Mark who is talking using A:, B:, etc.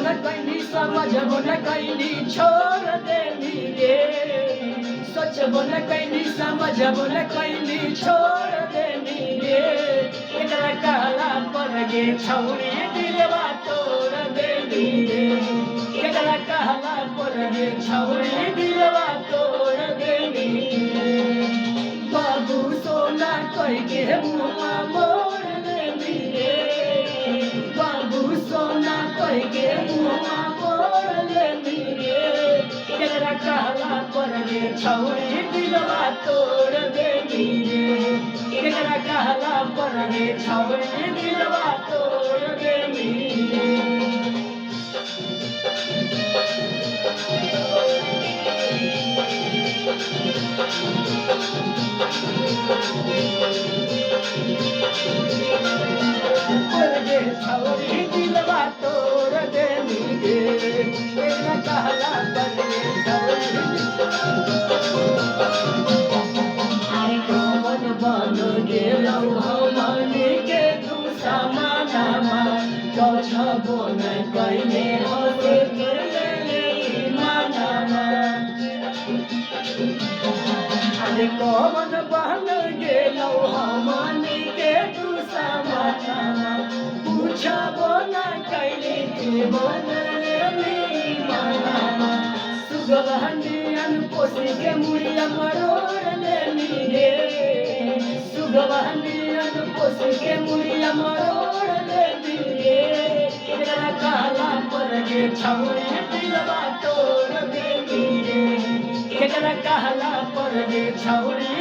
A: समझबो न कैली छोड़ देली गे सोचबो न कैली समझबो न कैली छोड़ देली गे एकरा कहला पर गे छौरी दिलवा तोड़ देली गे एकरा कहला पर गे छौरी दिलवा तोड़ देली बाबू सोना कह के मुआ मोड़ देली गे बाबू सोना कह के मुआ कहला पर गे छौरी दिलवा तोड़ देली रे एकरा कहला पर गे छौरी दिलवा तोड़ देली पर गे छौरी दिलवा तोड़ देली रे एकरा कहला पर छबो न कैले होते मानामा अरे कौन बहन गेलौ हमनी के तू समानामा पूछबो न कैले के बनले मानामा सुगवहनियन पोसी के मुड़िया मरोड़ लेली रे सुगवहनियन पोसी के मुड़िया मरोड़ लेली रे एकरा कहला पर गे छौरी दिलवा तोड़ देली रे एकरा कहला पर गे छौरी